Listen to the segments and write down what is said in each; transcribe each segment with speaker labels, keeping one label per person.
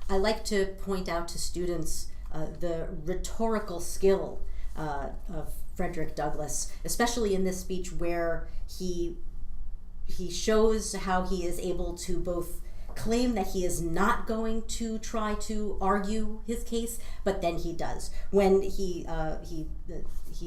Speaker 1: I like to point out to students the rhetorical skill of Frederick Douglass, especially in this speech where he shows how he is able to both claim that he is not going to try to argue his case, but then he does. When he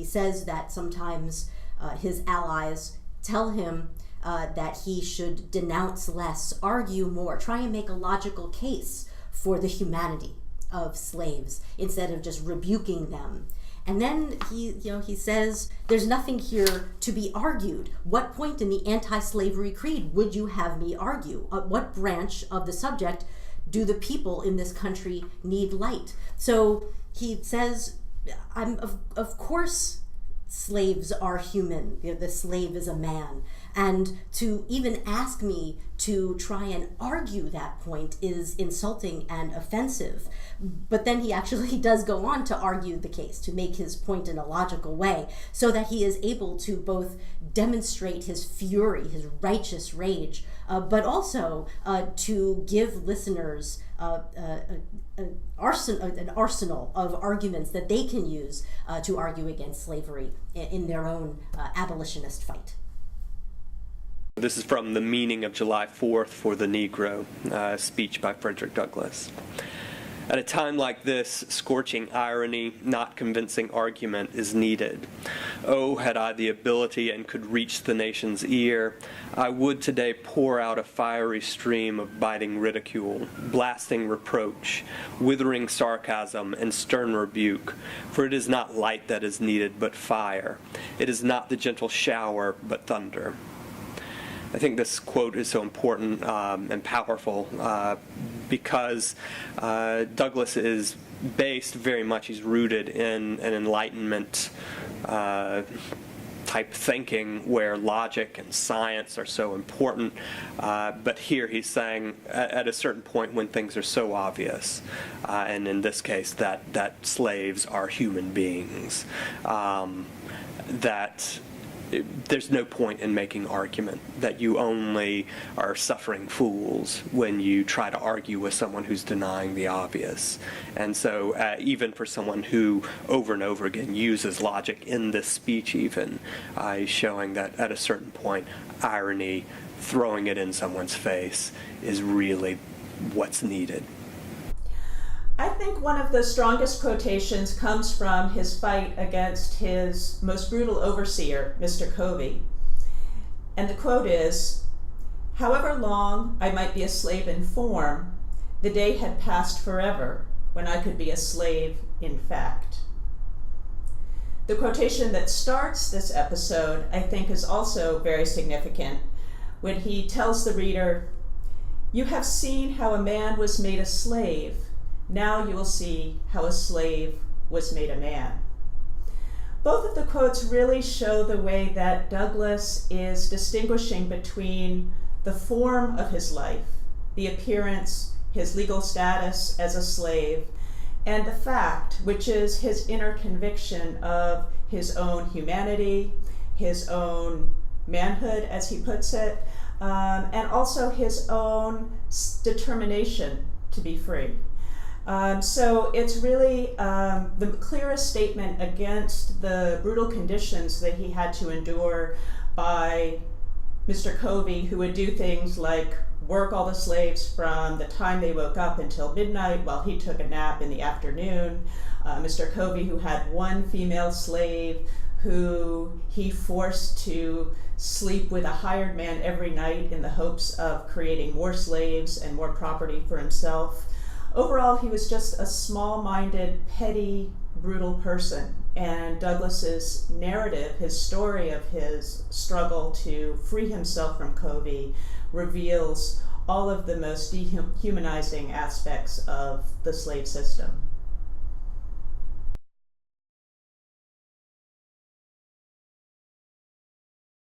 Speaker 1: says that sometimes his allies tell him that he should denounce less, argue more, try and make a logical case for the humanity of slaves instead of just rebuking them. And then he says, there's nothing here to be argued. What point in the anti-slavery creed would you have me argue? What branch of the subject do the people in this country need light? So he says, of course slaves are human. The slave is a man. And to even ask me to try and argue that point is insulting and offensive. But then he actually does go on to argue the case, to make his point in a logical way, so that he is able to both demonstrate his fury, his righteous rage, but also to give listeners an arsenal of arguments that they can use to argue against slavery in their own abolitionist fight.
Speaker 2: This is from The Meaning of July 4th for the Negro, speech by Frederick Douglass. At a time like this, scorching irony, not convincing argument is needed. Oh, had I the ability and could reach the nation's ear, I would today pour out a fiery stream of biting ridicule, blasting reproach, withering sarcasm, and stern rebuke, for it is not light that is needed, but fire. It is not the gentle shower, but thunder. I think this quote is so important and powerful because Douglass is based very much, he's rooted in an Enlightenment type thinking where logic and science are so important, but here he's saying at a certain point when things are so obvious, and in this case that slaves are human beings, that there's no point in making argument, that you only are suffering fools when you try to argue with someone who's denying the obvious. And so even for someone who over and over again uses logic in this speech even, he's showing that at a certain point, irony, throwing it in someone's face, is really what's needed.
Speaker 3: I think one of the strongest quotations comes from his fight against his most brutal overseer, Mr. Covey. And the quote is, "However long I might be a slave in form, the day had passed forever when I could be a slave in fact." The quotation that starts this episode, I think, is also very significant when he tells the reader, "You have seen how a man was made a slave. Now you will see how a slave was made a man." Both of the quotes really show the way that Douglass is distinguishing between the form of his life, the appearance, his legal status as a slave, and the fact, which is his inner conviction of his own humanity, his own manhood, as he puts it, and also his own determination to be free. So it's really the clearest statement against the brutal conditions that he had to endure by Mr. Covey, who would do things like work all the slaves from the time they woke up until midnight while he took a nap in the afternoon. Mr. Covey, who had one female slave who he forced to sleep with a hired man every night in the hopes of creating more slaves and more property for himself. Overall, he was just a small-minded, petty, brutal person. And Douglass's narrative, his story of his struggle to free himself from Covey, reveals all of the most dehumanizing aspects of the slave system.